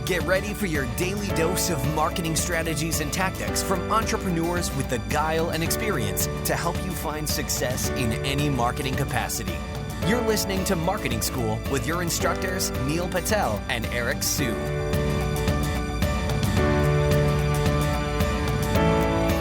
Get ready for your daily dose of marketing strategies and tactics from entrepreneurs with the guile and experience to help you find success in any marketing capacity. You're listening to Marketing School with your instructors, Neil Patel and Eric Su.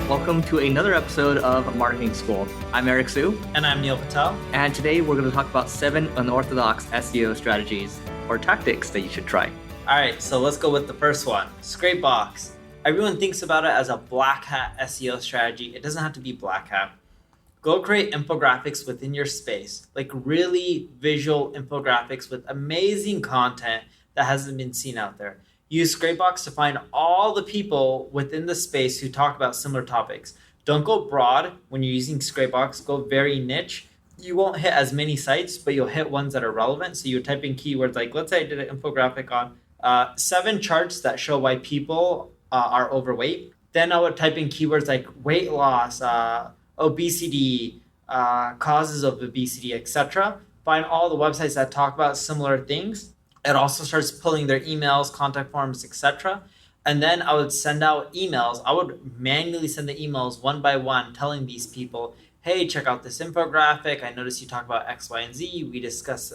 Welcome to another episode of Marketing School. I'm Eric Su. And I'm Neil Patel. And today we're going to talk about 7 unorthodox SEO strategies or tactics that you should try. All right, so let's go with the first one, Scrapebox. Everyone thinks about it as a black hat SEO strategy. It doesn't have to be black hat. Go create infographics within your space, like really visual infographics with amazing content that hasn't been seen out there. Use Scrapebox to find all the people within the space who talk about similar topics. Don't go broad when you're using Scrapebox. Go very niche. You won't hit as many sites, but you'll hit ones that are relevant. So you type in keywords like, let's say I did an infographic on 7 charts that show why people are overweight. Then I would type in keywords like weight loss, obesity, causes of obesity, etc. Find all the websites that talk about similar things. It also starts pulling their emails, contact forms, etc. And then I would send out emails. I would manually send the emails one by one telling these people, hey, check out this infographic. I noticed you talk about X, Y, and Z. We discuss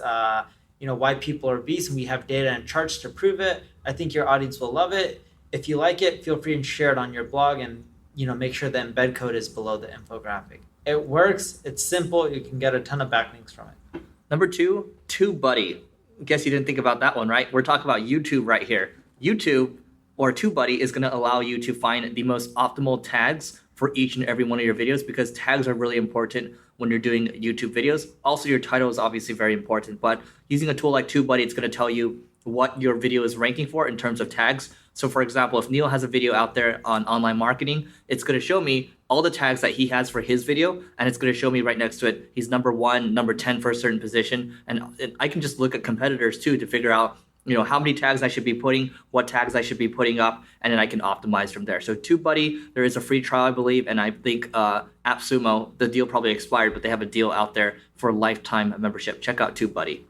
why people are obese, and we have data and charts to prove it. I think your audience will love it. If you like it, feel free to share it on your blog and make sure the embed code is below the infographic. It works. It's simple. You can get a ton of backlinks from it. Number 2, TubeBuddy. Guess you didn't think about that one, right? We're talking about YouTube right here. YouTube or TubeBuddy is going to allow you to find the most optimal tags for each and every one of your videos, because tags are really important when you're doing YouTube videos. Also, your title is obviously very important, but using a tool like TubeBuddy, it's going to tell you what your video is ranking for in terms of tags. So for example, if Neil has a video out there on online marketing, it's going to show me all the tags that he has for his video, and it's going to show me right next to it, he's number 1, number 10 for a certain position. And I can just look at competitors too to figure out how many tags I should be putting, what tags I should be putting up, and then I can optimize from there. So TubeBuddy, there is a free trial, I believe, and I think AppSumo, the deal probably expired, but they have a deal out there for lifetime membership. Check out TubeBuddy.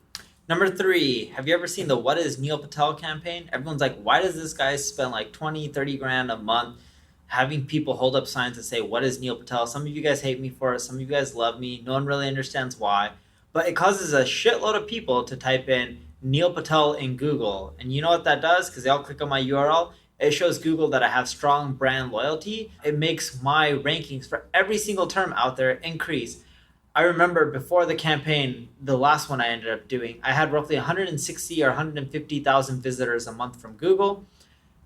Number 3, have you ever seen the What is Neil Patel campaign? Everyone's like, why does this guy spend like 20, 30 grand a month having people hold up signs that say, what is Neil Patel? Some of you guys hate me for it. Some of you guys love me. No one really understands why. But it causes a shitload of people to type in Neil Patel in Google. And you know what that does? Because they all click on my URL. It shows Google that I have strong brand loyalty. It makes my rankings for every single term out there increase. I remember before the campaign, the last one I ended up doing, I had roughly 160 or 150,000 visitors a month from Google.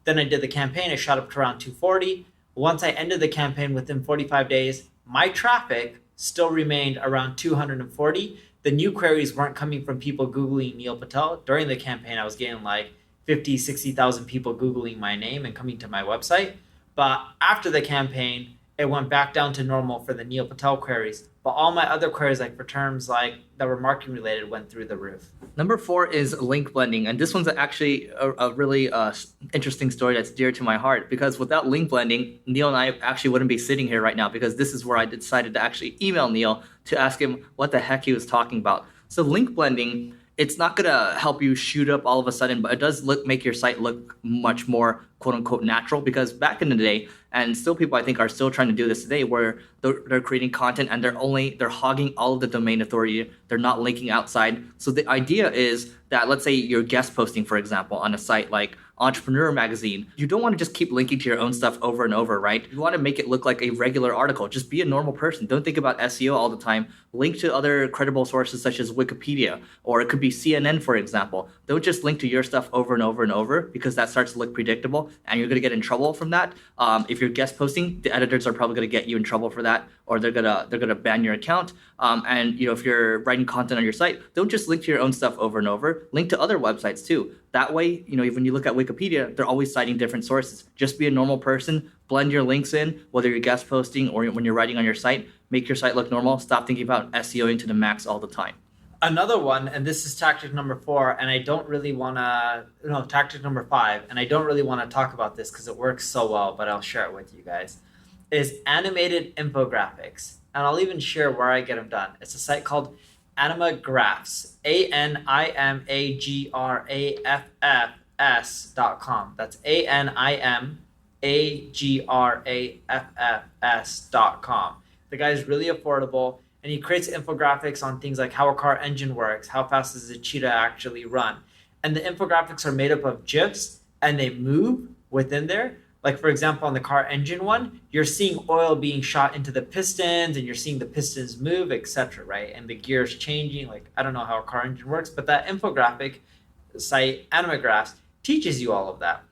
Then I did the campaign, it shot up to around 240. Once I ended the campaign within 45 days, my traffic still remained around 240. The new queries weren't coming from people Googling Neil Patel. During the campaign, I was getting like 50, 60,000 people Googling my name and coming to my website. But after the campaign, it went back down to normal for the Neil Patel queries. But all my other queries, like for terms like that were marketing related, went through the roof. Number 4 is link blending. And this one's actually a really interesting story that's dear to my heart, because without link blending, Neil and I actually wouldn't be sitting here right now, because this is where I decided to actually email Neil to ask him what the heck he was talking about. So link blending, it's not going to help you shoot up all of a sudden, but it does make your site look much more quote unquote natural, because back in the day, and still people I think are still trying to do this today, where they're creating content and they're hogging all of the domain authority. They're not linking outside. So the idea is that, let's say you're guest posting, for example, on a site like Entrepreneur Magazine. You don't want to just keep linking to your own stuff over and over, right? You want to make it look like a regular article. Just be a normal person. Don't think about SEO all the time. Link to other credible sources such as Wikipedia, or it could be CNN, for example. Don't just link to your stuff over and over and over, because that starts to look predictable and you're going to get in trouble from that. If you're guest posting, the editors are probably going to get you in trouble for that, or they're gonna ban your account. And if you're writing content on your site, don't just link to your own stuff over and over. Link to other websites too. That way, when you look at Wikipedia, they're always citing different sources. Just be a normal person. Blend your links in, whether you're guest posting or when you're writing on your site. Make your site look normal. Stop thinking about SEOing to the max all the time. Another one, and this is tactic number 4, and I don't really want to, tactic number 5, and I don't really want to talk about this because it works so well, but I'll share it with you guys, is animated infographics. And I'll even share where I get them done. It's a site called Animagraffs, Animagraffs. animagraffs.com. That's animagraffs.com. The guy is really affordable, and he creates infographics on things like how a car engine works, how fast does a cheetah actually run. And the infographics are made up of GIFs, and they move within there. Like, for example, on the car engine one, you're seeing oil being shot into the pistons, and you're seeing the pistons move, etc., right? And the gears changing. Like, I don't know how a car engine works, but that infographic site, Animagraffs, teaches you all of that.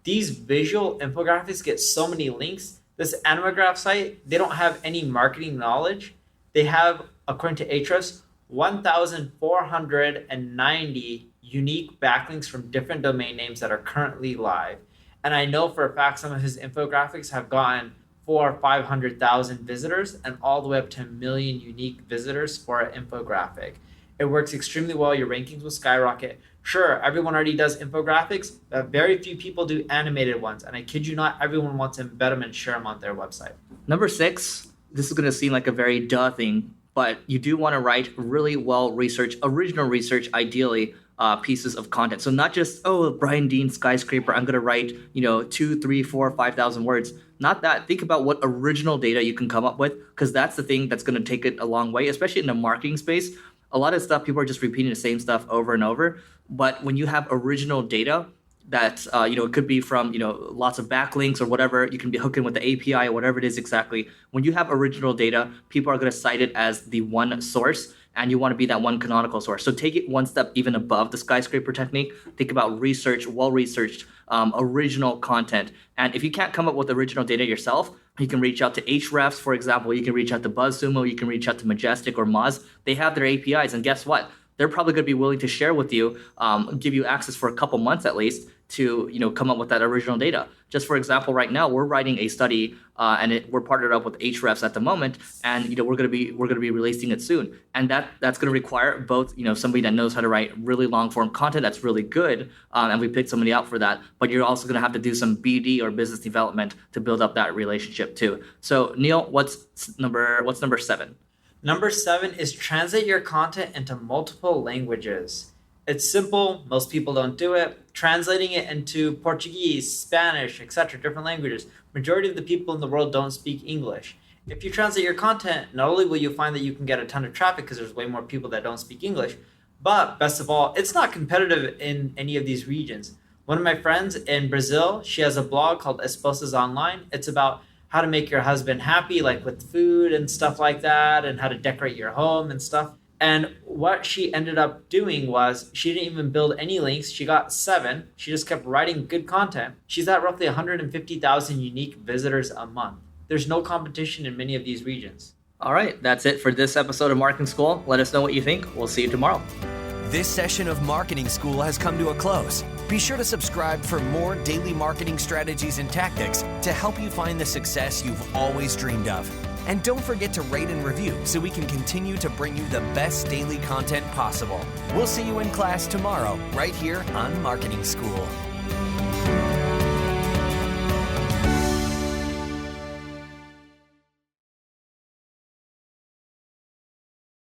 These visual infographics get so many links. This Animagraph site, they don't have any marketing knowledge. They have, according to Ahrefs, 1,490 unique backlinks from different domain names that are currently live. And I know for a fact some of his infographics have gotten 400,000 or 500,000 visitors and all the way up to 1 million unique visitors for an infographic. It works extremely well. Your rankings will skyrocket. Sure, everyone already does infographics, but very few people do animated ones. And I kid you not, everyone wants to embed them and share them on their website. Number 6, this is going to seem like a very duh thing, but you do want to write really well-researched, original research, ideally, pieces of content. So not just, Brian Dean skyscraper, I'm going to write, 2, 3, 4, 5,000 words. Not that. Think about what original data you can come up with, because that's the thing that's going to take it a long way, especially in the marketing space. A lot of stuff, people are just repeating the same stuff over and over. But when you have original data that, it could be from, lots of backlinks or whatever, you can be hooking with the API or whatever it is exactly. When you have original data, people are going to cite it as the one source, and you want to be that one canonical source. So take it one step even above the skyscraper technique. Think about research, well-researched, original content. And if you can't come up with original data yourself, you can reach out to Ahrefs, for example. You can reach out to BuzzSumo. You can reach out to Majestic or Moz. They have their APIs, and guess what? They're probably going to be willing to share with you, give you access for a couple months at least to come up with that original data. Just for example, right now we're writing a study, and we're partnered up with Ahrefs at the moment, and we're going to be releasing it soon. And that's going to require both somebody that knows how to write really long form content that's really good, and we picked somebody out for that. But you're also going to have to do some BD or business development to build up that relationship too. So Neil, what's number 7? Number 7 is translate your content into multiple languages. It's simple. Most people don't do it. Translating it into Portuguese, Spanish, etc., different languages. Majority of the people in the world don't speak English. If you translate your content, not only will you find that you can get a ton of traffic because there's way more people that don't speak English, but best of all, it's not competitive in any of these regions. One of my friends in Brazil, she has a blog called Esposas Online. It's about how to make your husband happy, like with food and stuff like that, and how to decorate your home and stuff. And what she ended up doing was she didn't even build any links. She got 7. She just kept writing good content. She's at roughly 150,000 unique visitors a month. There's no competition in many of these regions. All right, that's it for this episode of Marketing School. Let us know what you think. We'll see you tomorrow. This session of Marketing School has come to a close. Be sure to subscribe for more daily marketing strategies and tactics to help you find the success you've always dreamed of. And don't forget to rate and review so we can continue to bring you the best daily content possible. We'll see you in class tomorrow, right here on Marketing School.